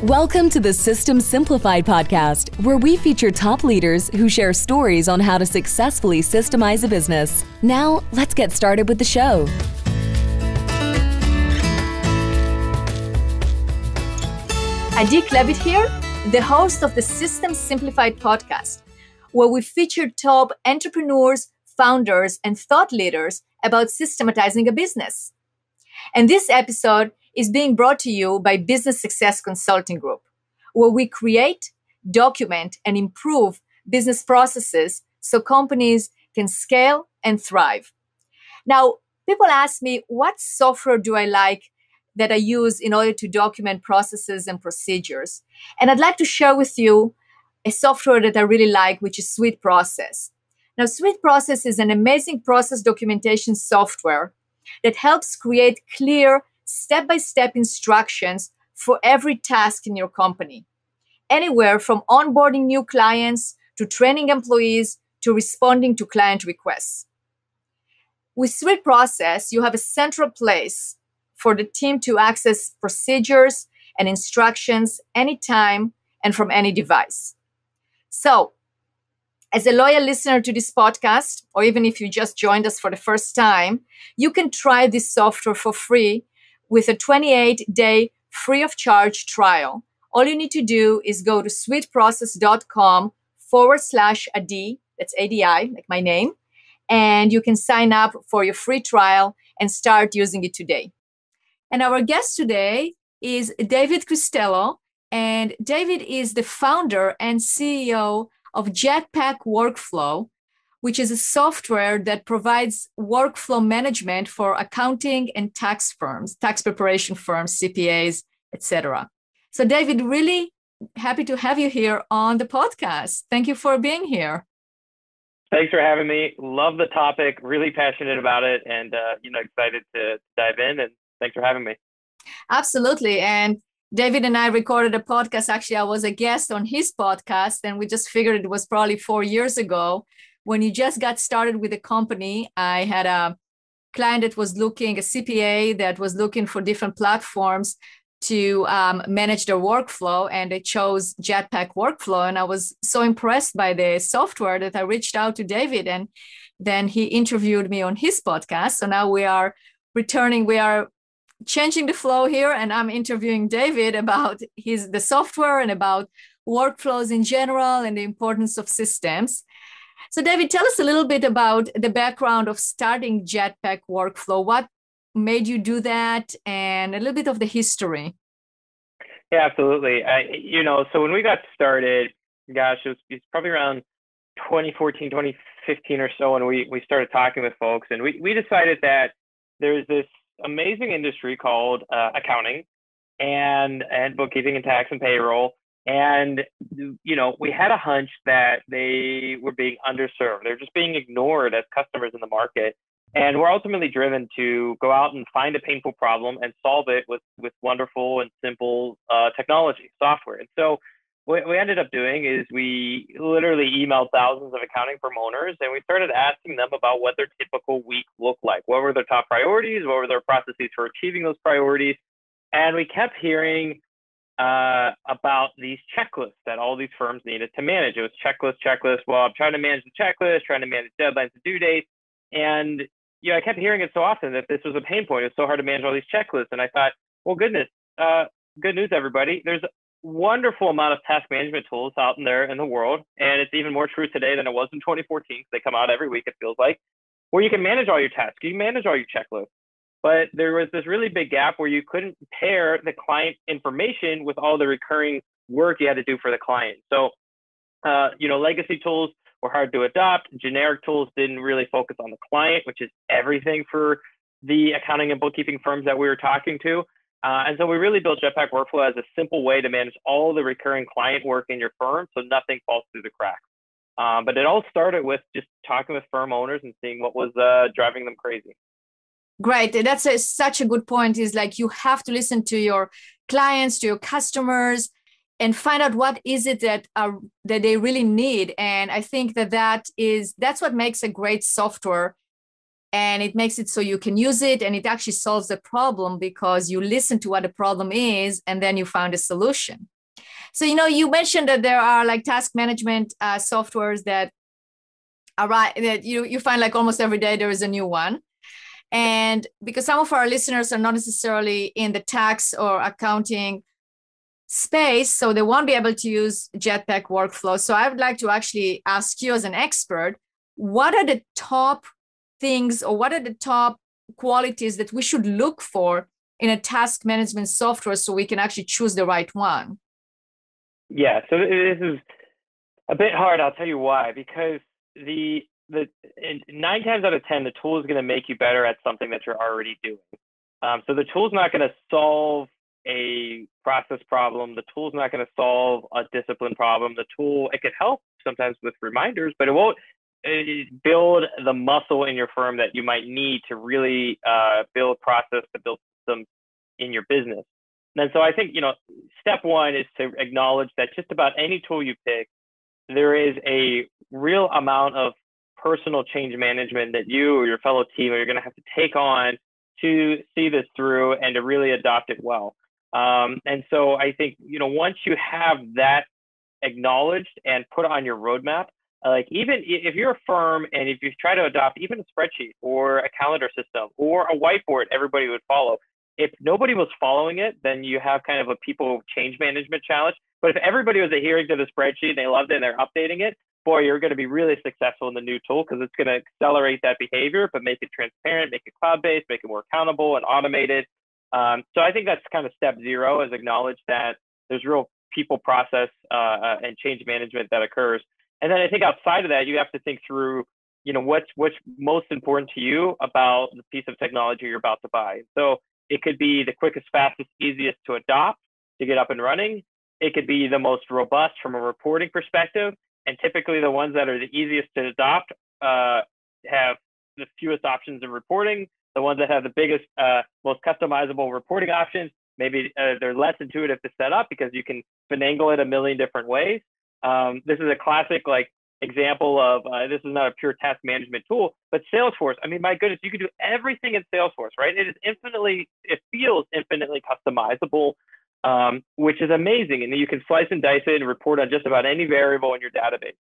Welcome to the System Simplified podcast, where we feature top leaders who share stories on how to successfully systemize a business. Now, let's get started with the show. Adi Klevit here, the host of the System Simplified podcast, where we feature top entrepreneurs, founders, and thought leaders about systematizing a business. And this episode is being brought to you by Business Success Consulting Group, where we create, document, and improve business processes so companies can scale and thrive. Now, people ask me, what software do I like that I use in order to document processes and procedures? And I'd like to share with you a software that I really like, which is SweetProcess. Now, SweetProcess is an amazing process documentation software that helps create clear step-by-step instructions for every task in your company, anywhere from onboarding new clients to training employees to responding to client requests. With SweetProcess, you have a central place for the team to access procedures and instructions anytime and from any device. So, as a loyal listener to this podcast, or even if you just joined us for the first time, you can try this software for free with a 28-day free of charge trial. All you need to do is go to sweetprocess.com/Adi, that's ADI, like my name, and you can sign up for your free trial and start using it today. And our guest today is David Cristello, and David is the founder and CEO of Jetpack Workflow, which is a software that provides workflow management for accounting and tax firms, tax preparation firms, CPAs, etc. So David, really happy to have you here on the podcast. Thank you for being here. Thanks for having me. Love the topic, really passionate about it, and excited to dive in, and thanks for having me. Absolutely. And David and I recorded a podcast. Actually, I was a guest on his podcast, and we just figured it was probably 4 years ago when you just got started with the company. I had a client that was looking, a CPA that was looking for different platforms to manage their workflow, and they chose Jetpack Workflow. And I was so impressed by the software that I reached out to David, and then he interviewed me on his podcast. So now we are changing the flow here, and I'm interviewing David about the software and about workflows in general and the importance of systems. So David, tell us a little bit about the background of starting Jetpack Workflow. What made you do that, and a little bit of the history? Yeah, absolutely. So when we got started, gosh, it's probably around 2014, 2015 or so, when we started talking with folks, and we decided that there's this amazing industry called accounting and bookkeeping and tax and payroll. And, we had a hunch that they were being underserved. They're just being ignored as customers in the market. And we're ultimately driven to go out and find a painful problem and solve it with wonderful and simple technology, software. And so what we ended up doing is we literally emailed thousands of accounting firm owners, and we started asking them about what their typical week looked like. What were their top priorities? What were their processes for achieving those priorities? And we kept hearing about these checklists that all these firms needed to manage. It was checklist. Well, I'm trying to manage the checklist, trying to manage deadlines and due dates. And I kept hearing it so often that this was a pain point. It's so hard to manage all these checklists. And I thought, well, goodness, good news, everybody. There's wonderful amount of task management tools out there in the world, and it's even more true today than it was in 2014. They come out every week, it feels like, where you can manage all your tasks, you can manage all your checklists. But there was this really big gap where you couldn't pair the client information with all the recurring work you had to do for the client. So, legacy tools were hard to adopt. Generic tools didn't really focus on the client, which is everything for the accounting and bookkeeping firms that we were talking to. And so we really built Jetpack Workflow as a simple way to manage all the recurring client work in your firm so nothing falls through the cracks. But it all started with just talking with firm owners and seeing what was driving them crazy. Great. That's such a good point, is like you have to listen to your clients, to your customers, and find out what is it that they really need. And I think that's what makes a great software and it makes it so you can use it, and it actually solves the problem because you listen to what the problem is and then you found a solution. So, you mentioned that there are like task management softwares that are right, that you find like almost every day there is a new one. And because some of our listeners are not necessarily in the tax or accounting space, so they won't be able to use Jetpack Workflow. So I would like to actually ask you as an expert, what are the top things, or what are the top qualities that we should look for in a task management software so we can actually choose the right one? Yeah, so this is a bit hard. I'll tell you why. Because the 9 times out of 10, the tool is going to make you better at something that you're already doing. So the tool's not going to solve a process problem. The tool's not going to solve a discipline problem. The tool, it could help sometimes with reminders, but it won't build the muscle in your firm that you might need to really build process, to build systems in your business. And so I think, step one is to acknowledge that just about any tool you pick, there is a real amount of personal change management that you or your fellow team are going to have to take on to see this through and to really adopt it well. And so I think, once you have that acknowledged and put on your roadmap, like even if you're a firm and if you try to adopt even a spreadsheet or a calendar system or a whiteboard, everybody would follow. If nobody was following it, then you have kind of a people change management challenge. But if everybody was adhering to the spreadsheet and they loved it and they're updating it, boy, you're going to be really successful in the new tool because it's going to accelerate that behavior, but make it transparent, make it cloud-based, make it more accountable and automated. So I think that's kind of step 0, is acknowledge that there's real people, process, and change management that occurs. And then I think outside of that, you have to think through, what's most important to you about the piece of technology you're about to buy. So it could be the quickest, fastest, easiest to adopt, to get up and running. It could be the most robust from a reporting perspective. And typically the ones that are the easiest to adopt have the fewest options in reporting. The ones that have the biggest, most customizable reporting options, maybe they're less intuitive to set up because you can finagle it a million different ways. This is a classic example of, this is not a pure task management tool, but Salesforce. I mean, my goodness, you can do everything in Salesforce, right? It feels infinitely customizable, which is amazing. And then you can slice and dice it and report on just about any variable in your database.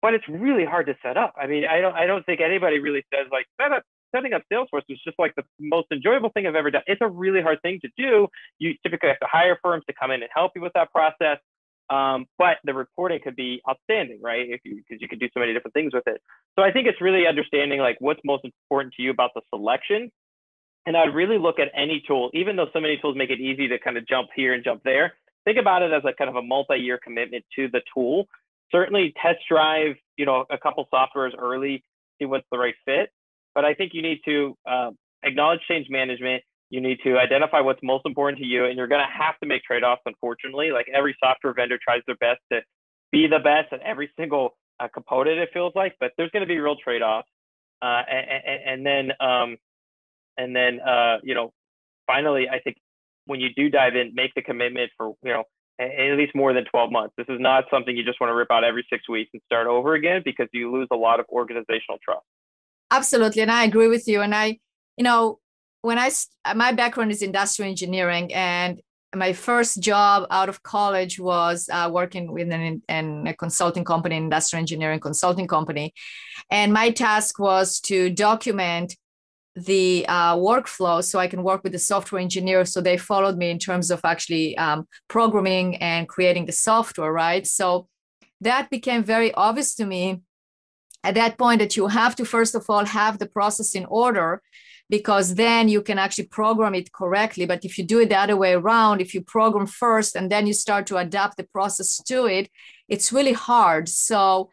But it's really hard to set up. I mean, I don't think anybody really says setting up Salesforce is just like the most enjoyable thing I've ever done. It's a really hard thing to do. You typically have to hire firms to come in and help you with that process. But the reporting could be outstanding, right? Because you could do so many different things with it. So I think it's really understanding what's most important to you about the selection. And I'd really look at any tool, even though so many tools make it easy to kind of jump here and jump there. Think about it as kind of a multi-year commitment to the tool. Certainly test drive, a couple softwares early, see what's the right fit. But I think you need to acknowledge change management. You need to identify what's most important to you, and you're going to have to make trade-offs, unfortunately. Every software vendor tries their best to be the best at every single component, it feels like, but there's going to be real trade-offs. And then, finally, I think when you do dive in, make the commitment for, at least more than 12 months. This is not something you just want to rip out every 6 weeks and start over again, because you lose a lot of organizational trust. Absolutely. And I agree with you. And my background is industrial engineering, and my first job out of college was working with a consulting company, an industrial engineering consulting company. And my task was to document the workflow so I can work with the software engineer. So they followed me in terms of actually programming and creating the software, right? So that became very obvious to me at that point, that you have to, first of all, have the process in order, because then you can actually program it correctly. But if you do it the other way around, if you program first and then you start to adapt the process to it, it's really hard. So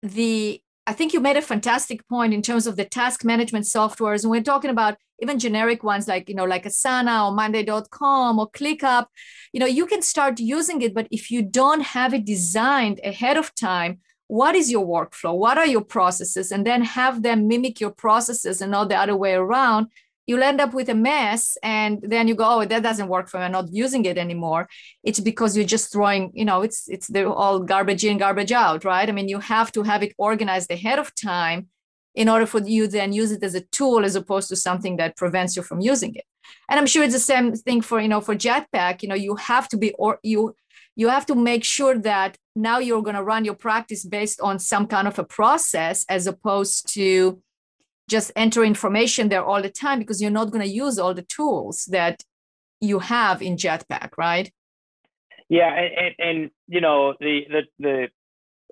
I think you made a fantastic point in terms of the task management softwares. And we're talking about even generic ones like Asana or Monday.com or ClickUp. You can start using it, but if you don't have it designed ahead of time, what is your workflow? What are your processes? And then have them mimic your processes and not the other way around. You'll end up with a mess. And then you go, oh, that doesn't work for me. I'm not using it anymore. It's because you're just throwing, they're all garbage in, garbage out, right? I mean, you have to have it organized ahead of time in order for you then use it as a tool as opposed to something that prevents you from using it. And I'm sure it's the same thing for, for Jetpack. You have to be, or you have to make sure that now you're going to run your practice based on some kind of a process as opposed to just enter information there all the time, because you're not going to use all the tools that you have in Jetpack, right? Yeah, and the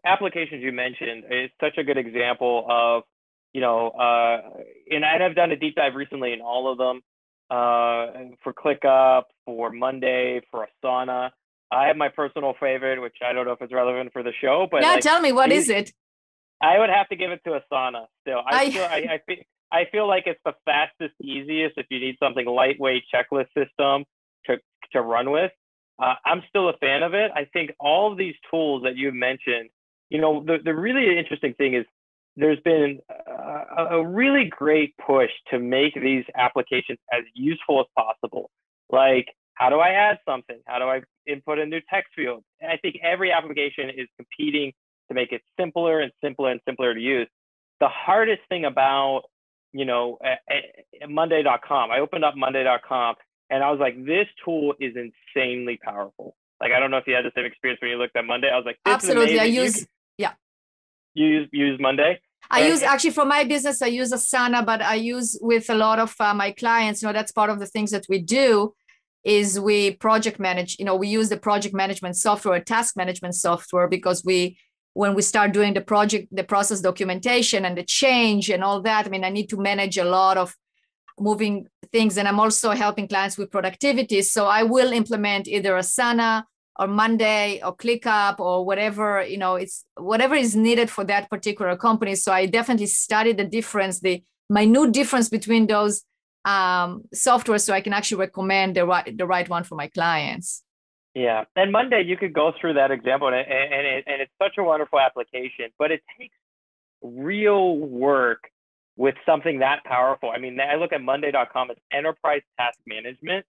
applications you mentioned is such a good example of, and I've done a deep dive recently in all of them, for ClickUp, for Monday, for Asana. I have my personal favorite, which I don't know if it's relevant for the show, but yeah, tell me, what is it? I would have to give it to Asana still. I feel like it's the fastest, easiest if you need something lightweight checklist system to run with. I'm still a fan of it. I think all of these tools that you've mentioned, the really interesting thing is there's been a really great push to make these applications as useful as possible. Like, how do I add something? How do I input a new text field? And I think every application is competing to make it simpler and simpler and simpler to use. The hardest thing about, Monday.com, I opened up Monday.com and I was like, this tool is insanely powerful. Like, I don't know if you had the same experience when you looked at Monday. I was like, this absolutely. is amazing. You use Monday? Actually, for my business, I use Asana, but I use with a lot of my clients, that's part of the things that we do is we project manage, we use the project management software, task management software, because when we start doing the process documentation and the change and all that, I need to manage a lot of moving things. And I'm also helping clients with productivity. So I will implement either Asana or Monday or ClickUp or whatever, it's whatever is needed for that particular company. So I definitely study the difference, the minute difference between those software, so I can actually recommend the right one for my clients. Yeah, and Monday you could go through that example, and it's such a wonderful application, but it takes real work with something that powerful. I look at Monday.com as enterprise task management,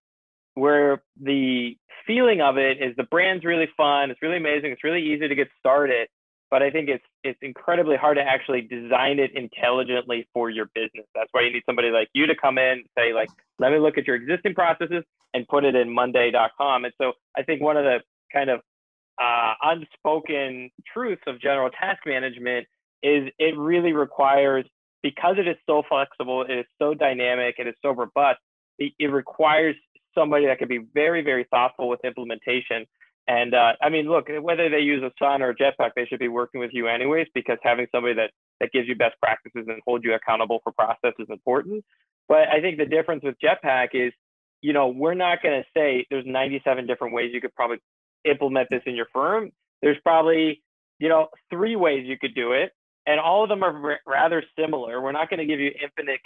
where the feeling of it is the brand's really fun, it's really amazing, it's really easy to get started, but I think it's incredibly hard to actually design it intelligently for your business. That's why you need somebody like you to come in and say, like, let me look at your existing processes and put it in Monday.com. And so I think one of the kind of unspoken truths of general task management is it really requires, because it is so flexible, it is so dynamic, it is so robust, it requires somebody that can be very, very thoughtful with implementation. And look, whether they use Asana or Jetpack, they should be working with you anyways, because having somebody that gives you best practices and holds you accountable for process is important. But I think the difference with Jetpack is, we're not going to say there's 97 different ways you could probably implement this in your firm. There's probably, 3 ways you could do it, and all of them are rather similar. We're not going to give you infinite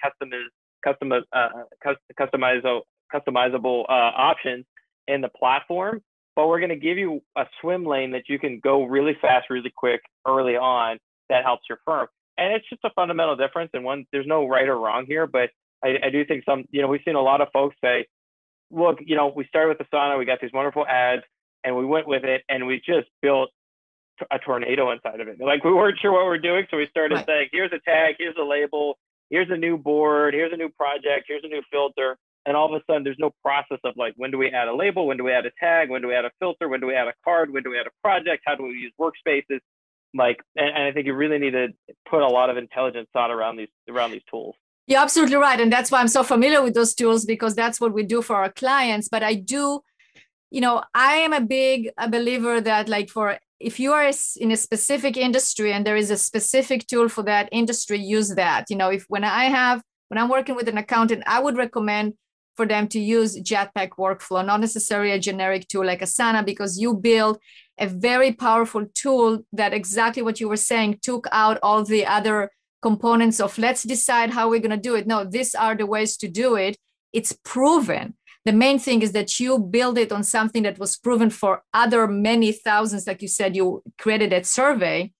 customizable options in the platform, but we're going to give you a swim lane that you can go really fast, really quick, early on, that helps your firm. And it's just a fundamental difference. And there's no right or wrong here, but I do think we've seen a lot of folks say, look, we started with Asana, we got these wonderful ads, and we went with it, and we just built a tornado inside of it. Like, we weren't sure what we're doing, so we started saying, here's a tag, here's a label, here's a new board, here's a new project, here's a new filter. And all of a sudden, there's no process of, like, when do we add a label? When do we add a tag? When do we add a filter? When do we add a card? When do we add a project? How do we use workspaces? And I think you really need to put a lot of intelligent thought around these tools. You're absolutely right. And that's why I'm so familiar with those tools, because that's what we do for our clients. But I do, I am a big believer that, like, if you are in a specific industry and there is a specific tool for that industry, use that. When I'm working with an accountant, I would recommend for them to use Jetpack Workflow, not necessarily a generic tool like Asana, because you build a very powerful tool that, exactly what you were saying, took out all the other components of let's decide how we're going to do it. No, these are the ways to do it. It's proven. The main thing is that you build it on something that was proven for other many thousands. Like you said, you created that survey.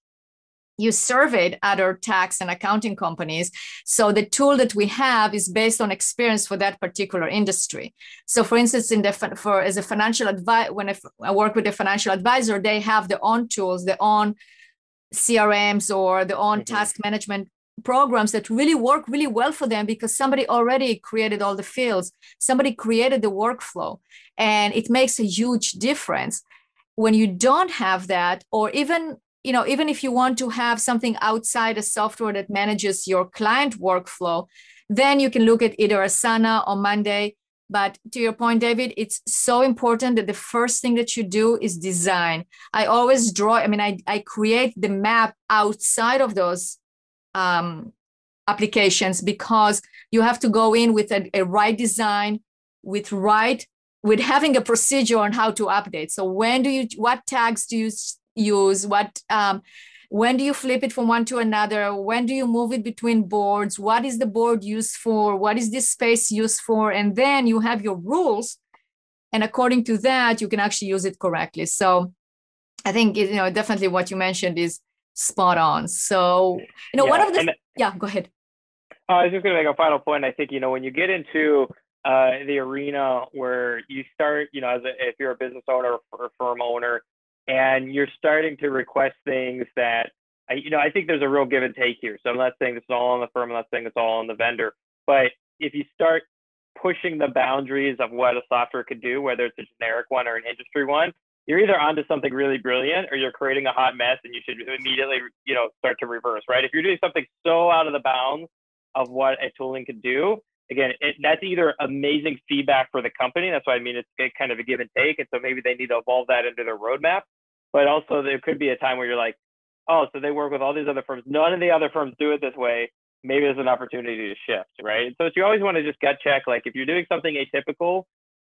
You surveyed other tax and accounting companies. So the tool that we have is based on experience for that particular industry. So for instance, as a financial advisor, when I work with a financial advisor, they have their own tools, their own CRMs or their own task management programs that really work really well for them because somebody already created all the fields, somebody created the workflow, and it makes a huge difference. When you don't have that, or even even if you want to have something outside a software that manages your client workflow, then you can look at either Asana or Monday. But to your point, David, it's so important that the first thing that you do is design. I always draw, I create the map outside of those applications, because you have to go in with a right design, with having a procedure on how to update. So what tags do you use? When do you flip it from one to another? When do you move it between boards? What is the board used for? What is this space used for? And then you have your rules, and according to that, you can actually use it correctly. So I think definitely what you mentioned is spot on. So one of the go ahead. I was just going to make a final point. I think when you get into the arena where you start, if you're a business owner or firm owner, and you're starting to request things that, I think there's a real give and take here. So I'm not saying this is all on the firm, I'm not saying it's all on the vendor, but if you start pushing the boundaries of what a software could do, whether it's a generic one or an industry one, you're either onto something really brilliant or you're creating a hot mess, and you should immediately, start to reverse, right? If you're doing something so out of the bounds of what a tooling could do, again, that's either amazing feedback for the company. That's why it's kind of a give and take. And so maybe they need to evolve that into their roadmap. But also there could be a time where you're like, oh, so they work with all these other firms. None of the other firms do it this way. Maybe there's an opportunity to shift, right? And so you always want to just gut check. Like if you're doing something atypical,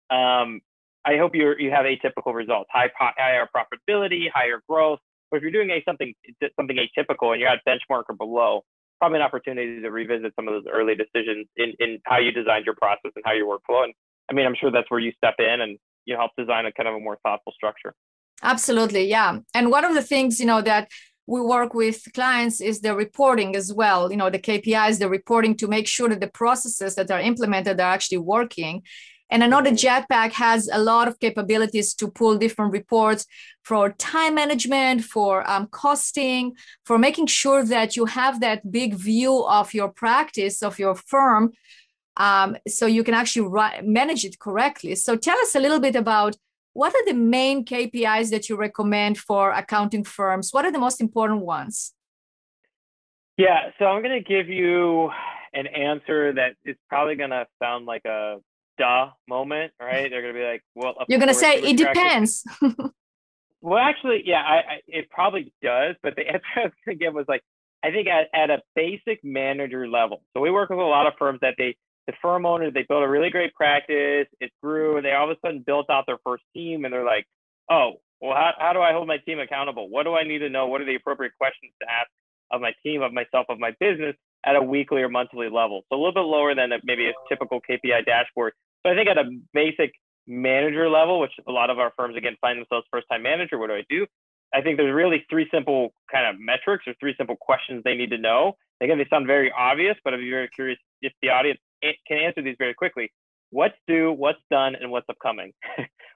I hope you have atypical results, higher profitability, higher growth. But if you're doing something atypical and you're at benchmark or below, probably an opportunity to revisit some of those early decisions in how you designed your process and how you workflow. And I'm sure that's where you step in and you help design a kind of a more thoughtful structure. Absolutely, yeah. And one of the things, that we work with clients is the reporting as well, the KPIs, the reporting, to make sure that the processes that are implemented are actually working. And I know that Jetpack has a lot of capabilities to pull different reports for time management, for costing, for making sure that you have that big view of your practice, of your firm, so you can actually manage it correctly. So tell us a little bit about what are the main KPIs that you recommend for accounting firms? What are the most important ones? Yeah, so I'm going to give you an answer that is probably going to sound like a duh moment, right? They're going to be like, well, you're going to say it depends. Well, actually, yeah, it probably does. But the answer I was going to give was like, I think at a basic manager level. So we work with a lot of firms that the firm owners, they built a really great practice, it grew, and they all of a sudden built out their first team, and they're like, oh, well, how do I hold my team accountable? What do I need to know? What are the appropriate questions to ask of my team, of myself, of my business at a weekly or monthly level? So a little bit lower than maybe a typical KPI dashboard. So I think at a basic manager level, which a lot of our firms, again, find themselves first-time manager, what do I do? I think there's really three simple kind of metrics or three simple questions they need to know. Again, they sound very obvious, but I'd be very curious if the audience can answer these very quickly. What's due, what's done, and what's upcoming?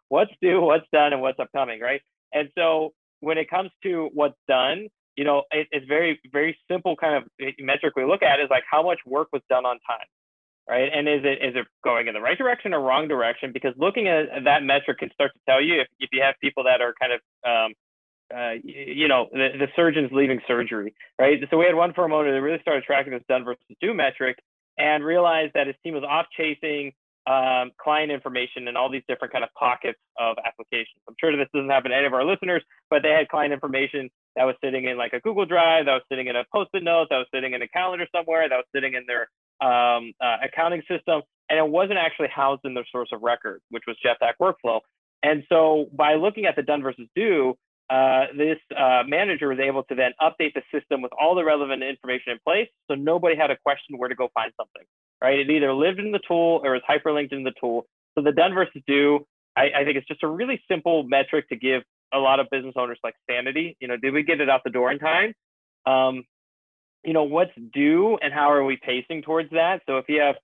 What's due, what's done, and what's upcoming, right? And so when it comes to what's done, it's very, very simple kind of metric we look at is like how much work was done on time, right? And is it going in the right direction or wrong direction? Because looking at that metric can start to tell you if you have people that are kind of the surgeons leaving surgery, right? So we had one firm owner that really started tracking this done versus due metric and realized that his team was off chasing client information in all these different kind of pockets of applications. I'm sure this doesn't happen to any of our listeners, but they had client information that was sitting in like a Google Drive, that was sitting in a Post-it note, that was sitting in a calendar somewhere, that was sitting in their accounting system, and it wasn't actually housed in their source of record, which was Jetpack Workflow. And so by looking at the done versus due, this manager was able to then update the system with all the relevant information in place, so nobody had a question where to go find something, right? It either lived in the tool or is hyperlinked in the tool. So the done versus due, I think it's just a really simple metric to give a lot of business owners like sanity. Did we get it out the door in time? What's due and how are we pacing towards that? So if you have,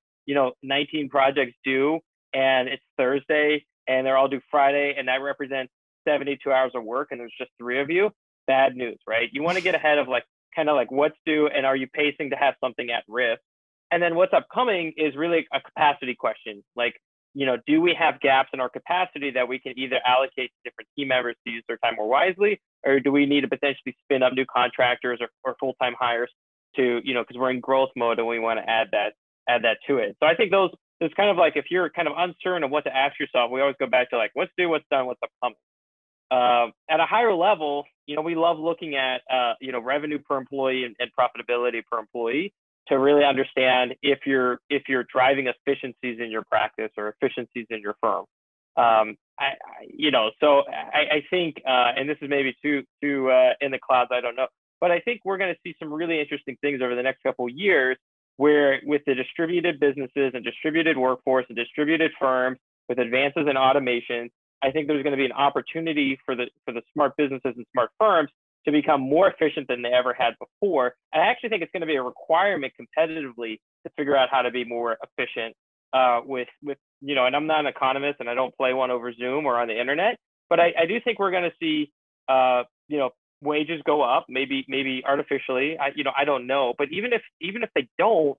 19 projects due and it's Thursday and they're all due Friday, and that represents 72 hours of work and there's just 3 of you, bad news, right? You want to get ahead of like kind of like what's due and are you pacing to have something at risk? And then what's upcoming is really a capacity question. Like, do we have gaps in our capacity that we can either allocate to different team members to use their time more wisely, or do we need to potentially spin up new contractors or full-time hires to, because we're in growth mode and we want to add that to it. So I think it's kind of like, if you're kind of uncertain of what to ask yourself, we always go back to like, what's due, what's done, what's upcoming. At a higher level, we love looking at, revenue per employee and profitability per employee to really understand if you're driving efficiencies in your practice or efficiencies in your firm. So I think, and this is maybe too in the clouds, I don't know, but I think we're going to see some really interesting things over the next couple of years, where with the distributed businesses and distributed workforce and distributed firms with advances in automation, I think there's going to be an opportunity for the smart businesses and smart firms to become more efficient than they ever had before. And I actually think it's going to be a requirement competitively to figure out how to be more efficient with and I'm not an economist and I don't play one over Zoom or on the internet, but I do think we're going to see, wages go up, maybe artificially. I don't know, but even if they don't,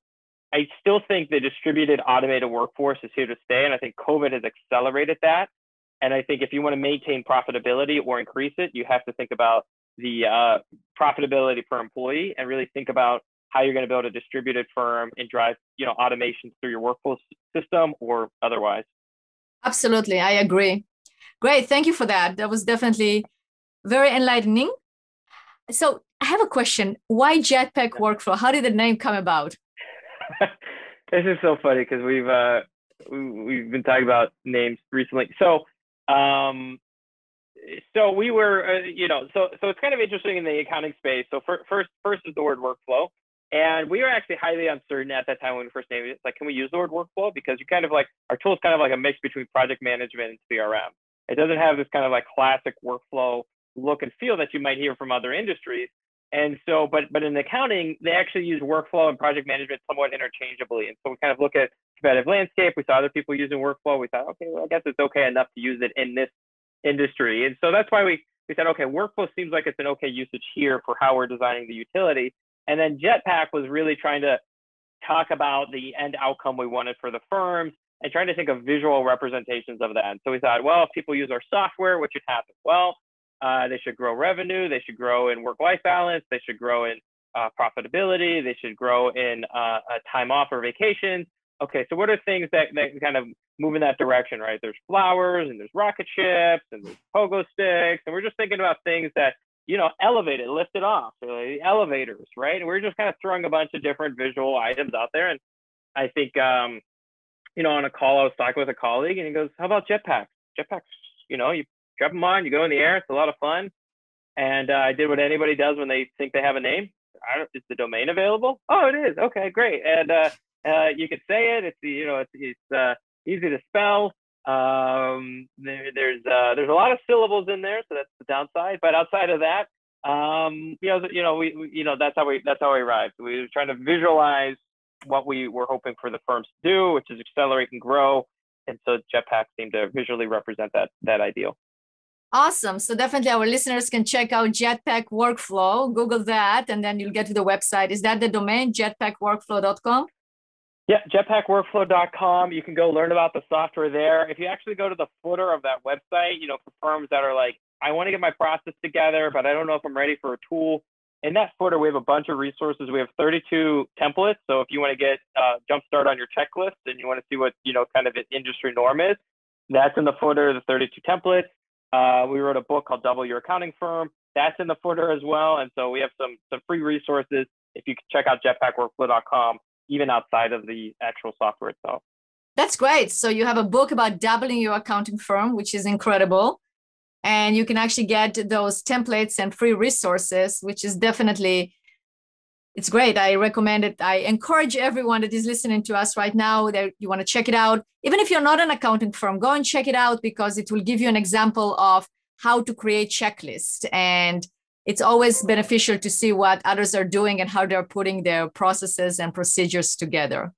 I still think the distributed automated workforce is here to stay. And I think COVID has accelerated that. And I think if you want to maintain profitability or increase it, you have to think about the profitability per employee and really think about how you're going to build a distributed firm and drive, automation through your workflow system or otherwise. Absolutely. I agree. Great. Thank you for that. That was definitely very enlightening. So I have a question. Why Jetpack Workflow? How did the name come about? This is so funny because we've been talking about names recently. So we were, so it's kind of interesting in the accounting space. So first is the word workflow. And we were actually highly uncertain at that time when we first named it. It's like, can we use the word workflow? Because you kind of like, our tool is kind of like a mix between project management and CRM. It doesn't have this kind of like classic workflow look and feel that you might hear from other industries. And so, but in accounting, they actually use workflow and project management somewhat interchangeably. And so we kind of look at competitive landscape. We saw other people using workflow. We thought, okay, well, I guess it's okay enough to use it in this industry. And so that's why we said, okay, workflow seems like it's an okay usage here for how we're designing the utility. And then Jetpack was really trying to talk about the end outcome we wanted for the firms and trying to think of visual representations of that. And so we thought, well, if people use our software, what should happen? Well, they should grow revenue. They should grow in work-life balance. They should grow in profitability. They should grow in time off or vacations. Okay, so what are things that kind of move in that direction, right? There's flowers and there's rocket ships and there's pogo sticks. And we're just thinking about things that, elevate it, lift it off, so the elevators, right? And we're just kind of throwing a bunch of different visual items out there. And I think, on a call, I was talking with a colleague and he goes, how about jetpacks? Jetpacks, you strap them on, you go in the air, it's a lot of fun. And I did what anybody does when they think they have a name. Is the domain available? Oh, it is. Okay, great. And you could say it. It's easy to spell. There's a lot of syllables in there, so that's the downside. But outside of that, that's how we arrived. We were trying to visualize what we were hoping for the firms to do, which is accelerate and grow. And so Jetpack seemed to visually represent that ideal. Awesome. So definitely our listeners can check out Jetpack Workflow, Google that, and then you'll get to the website. Is that the domain, jetpackworkflow.com? Yeah, jetpackworkflow.com. You can go learn about the software there. If you actually go to the footer of that website, for firms that are like, I want to get my process together, but I don't know if I'm ready for a tool. In that footer, we have a bunch of resources. We have 32 templates. So if you want to get jumpstart on your checklist and you want to see what, kind of an industry norm is, that's in the footer, the 32 templates. We wrote a book called Double Your Accounting Firm. That's in the footer as well. And so we have some free resources if you can check out jetpackworkflow.com, even outside of the actual software itself. That's great. So you have a book about doubling your accounting firm, which is incredible. And you can actually get those templates and free resources, which is definitely, it's great. I recommend it. I encourage everyone that is listening to us right now that you want to check it out. Even if you're not an accounting firm, go and check it out because it will give you an example of how to create checklists. And it's always beneficial to see what others are doing and how they're putting their processes and procedures together.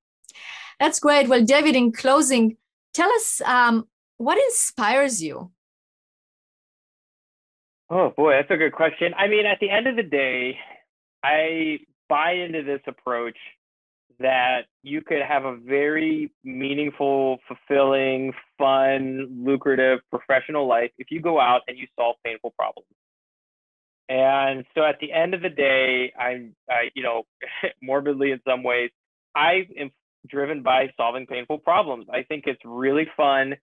That's great. Well, David, in closing, tell us what inspires you? Oh, boy, that's a good question. I mean, at the end of the day, I buy into this approach that you could have a very meaningful, fulfilling, fun, lucrative, professional life if you go out and you solve painful problems. And so at the end of the day, I morbidly in some ways, I am driven by solving painful problems. I think it's really fun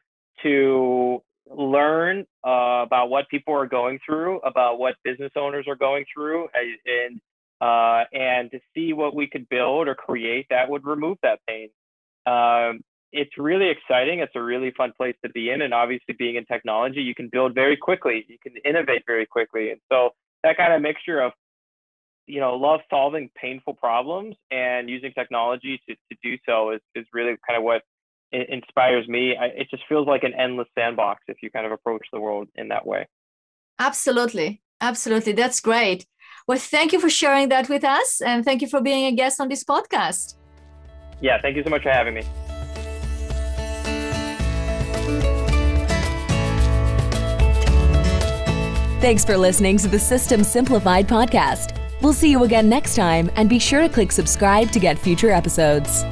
to learn about what people are going through, about what business owners are going through, and to see what we could build or create that would remove that pain. It's really exciting. It's a really fun place to be in. And obviously being in technology, you can build very quickly. You can innovate very quickly. And so that kind of mixture of, love solving painful problems and using technology to do so is really kind of what inspires me. It just feels like an endless sandbox if you kind of approach the world in that way. Absolutely. Absolutely. That's great. Well, thank you for sharing that with us. And thank you for being a guest on this podcast. Yeah, thank you so much for having me. Thanks for listening to the System Simplified podcast. We'll see you again next time, and be sure to click subscribe to get future episodes.